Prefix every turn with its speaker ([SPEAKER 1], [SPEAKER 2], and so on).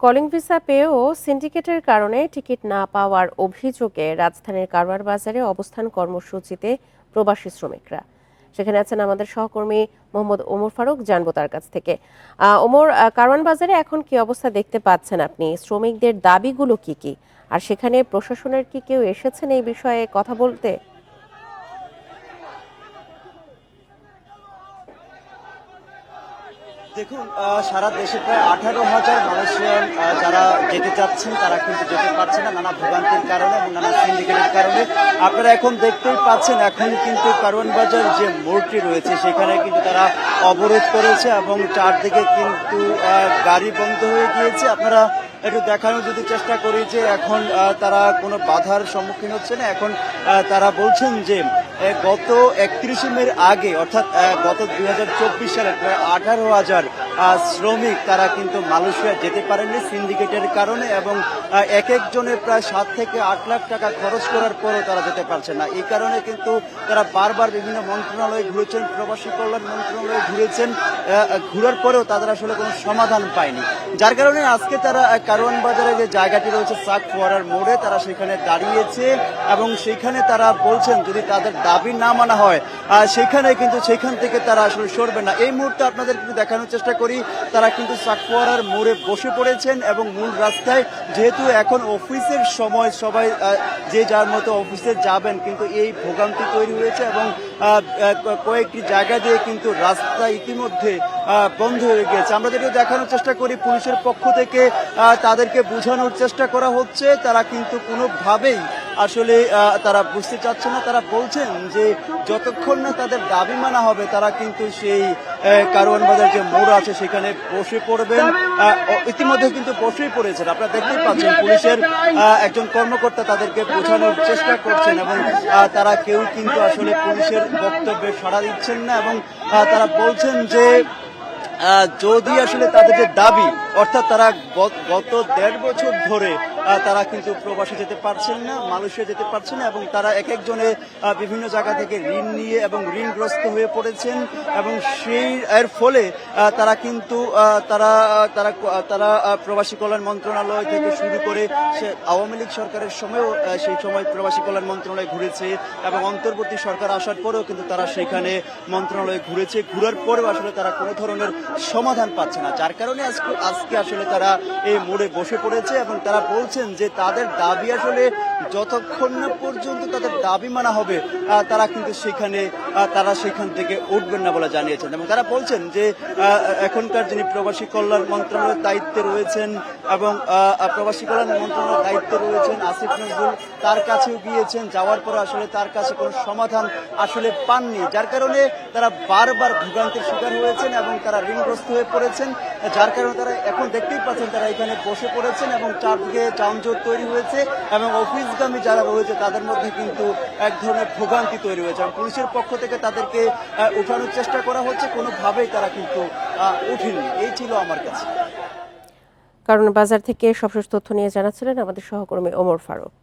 [SPEAKER 1] Calling visa পেয়েও সিন্ডিকেটের কারণে টিকিট না পাওয়ার অভিযোগে রাজধানীর কারওয়ান বাজারে অবস্থান কর্মসূচিতে প্রবাসী শ্রমিকরা। সেখানে আছেন আমাদের সহকর্মী মোহাম্মদ ওমর ফারুক, জানবো তার কাছ থেকে। ওমর, কারওয়ান বাজারে এখন কি অবস্থা দেখতে পাচ্ছেন আপনি? শ্রমিকদের দাবিগুলো কি কি, আর সেখানে প্রশাসনের কি কেউ এসেছেন এই বিষয়ে কথা বলতে?
[SPEAKER 2] দেখুন, সারা দেশে প্রায় 18,000 মালয়েশিয়ান যারা যেতে চাচ্ছেন তারা কিন্তু যেতে পারছে না নানা ভোগান্তির কারণে এবং নানা সিন্ডিকেটের কারণে। আপনারা এখন দেখতেই পাচ্ছেন, এখন কিন্তু কারওয়ান বাজার যে মোড়টি রয়েছে সেখানে কিন্তু তারা অবরোধ করেছে এবং চারদিকে কিন্তু গাড়ি বন্ধ হয়ে গিয়েছে। আপনারা একটু দেখানোর যদি চেষ্টা করি যে এখন তারা কোনো বাধার সম্মুখীন হচ্ছে না। এখন তারা বলছেন যে গত 31শে মের আগে, অর্থাৎ গত 2024 সালে প্রায় 18,000 শ্রমিক তারা কিন্তু মালয়েশিয়া যেতে পারেননি সিন্ডিকেটের কারণে, এবং এক একজনের প্রায় 7 থেকে 8 লাখ টাকা খরচ করার পরও তারা যেতে পারছে না। এই কারণে কিন্তু তারা বারবার বিভিন্ন মন্ত্রণালয়ে ঘুরেছেন, প্রবাসী কল্যাণ মন্ত্রণালয়ে ঘুরেছেন, ঘুরার পরেও তাদের আসলে কোনো সমাধান পায়নি। যার কারণে আজকে তারা কারওয়ান বাজারে যে জায়গাটি রয়েছে সাক ফোয়ারার মোড়ে, তারা সেখানে দাঁড়িয়েছে এবং সেখানে তারা বলছেন যদি তাদের দাবি না মানা হয় সেখানে কিন্তু সেখান থেকে তারা আসলে সরবে না। এই মুহূর্তে আপনাদের কিন্তু দেখানোর চেষ্টা করি, তারা কিন্তু সাক ফোয়ারার মোড়ে বসে পড়েছেন এবং মূল রাস্তায়, যেহেতু এখন অফিসের সময় সবাই যে যার মতো অফিসে যাবেন, কিন্তু এই ভোগান্তি তৈরি হয়েছে এবং কয়েকটি জায়গা দিয়ে কিন্তু রাস্তা ইতিমধ্যে বন্ধ হয়ে গিয়েছে। আমরা যেটা দেখানোর চেষ্টা করি, পুলিশের পক্ষ থেকে তাদেরকে বোঝানোর চেষ্টা করা হচ্ছে, তারা কিন্তু কোনোভাবেই আসলে তারা বুঝতে চাচ্ছে না। তারা বলছেন যে যতক্ষণ না তাদের দাবি মানা হবে তারা কিন্তু সেই কারওয়ান বাজার যে মোড় আছে সেখানে বসে পড়বেন। ইতিমধ্যে কিন্তু বসেই পড়েছেন, আপনারা দেখতেই পাচ্ছেন পুলিশের একজন কর্মকর্তা তাদেরকে বোঝানোর চেষ্টা করছেন এবং তারা কেউ কিন্তু আসলে পুলিশের বক্তব্যে সাড়া দিচ্ছেন না এবং তারা বলছেন যে যদি আসলে তাদের যে দাবি, অর্থাৎ তারা গত 1.5 বছর ধরে তারা কিন্তু প্রবাসে যেতে পারছেন না, মালয়েশিয়া যেতে পারছেন না, এবং তারা এক একজনে বিভিন্ন জায়গা থেকে ঋণ নিয়ে এবং ঋণগ্রস্ত হয়ে পড়েছেন এবং সেই এর ফলে তারা কিন্তু তারা তারা তারা প্রবাসী কল্যাণ মন্ত্রণালয় থেকে শুরু করে আওয়ামী লীগ সরকারের সময়ও সেই সময় প্রবাসী কল্যাণ মন্ত্রণালয় ঘুরেছে এবং অন্তর্বর্তী সরকার আসার পরেও কিন্তু তারা সেখানে মন্ত্রণালয়ে ঘুরেছে, ঘুরার পরেও আসলে তারা কোনো ধরনের সমাধান পাচ্ছে না। যার কারণে আজকে আসলে তারা এই মোড়ে বসে পড়েছে এবং তারা বলছেন যে তাদের দাবি আসলে যতক্ষণ না পর্যন্ত তাদের দাবি মানা হবে তারা কিন্তু তারা সেখান থেকে উঠবেন না বলে জানিয়েছেন। এবং তারা বলছেন যে এখনকার যিনি প্রবাসী কল্যাণ মন্ত্রণালয়ের দায়িত্বে রয়েছেন এবং প্রবাসী কল্যাণ মন্ত্রণালয়ের দায়িত্বে রয়েছেন আসিফ নজরুল, তার কাছেও গিয়েছেন, যাওয়ার পর আসলে তার কাছে কোনো সমাধান আসলে পাননি। যার কারণে তারা বারবার ভোগান্তির শিকার হয়েছেন এবং তারা ঋণগ্রস্ত হয়ে পড়েছেন। যার কারণে তারা এখন দেখতেই পাচ্ছেন তারা এখানে বসে পড়েছেন এবং চারদিকে যানজট তৈরি হয়েছে এবং অফিসগামী যারা রয়েছে তাদের মধ্যে কিন্তু এক ধরনের ভোগান্তি তৈরি হয়েছে এবং পুলিশের পক্ষ থেকে তাদেরকে উঠানোর চেষ্টা করা হচ্ছে, কোনোভাবেই তারা কিন্তু উঠেনি। এই ছিল আমার কাছে।
[SPEAKER 1] কারওয়ান বাজার থেকে সবশেষ তথ্য নিয়ে জানাচ্ছিলেন আমাদের সহকর্মী ওমর ফারুক।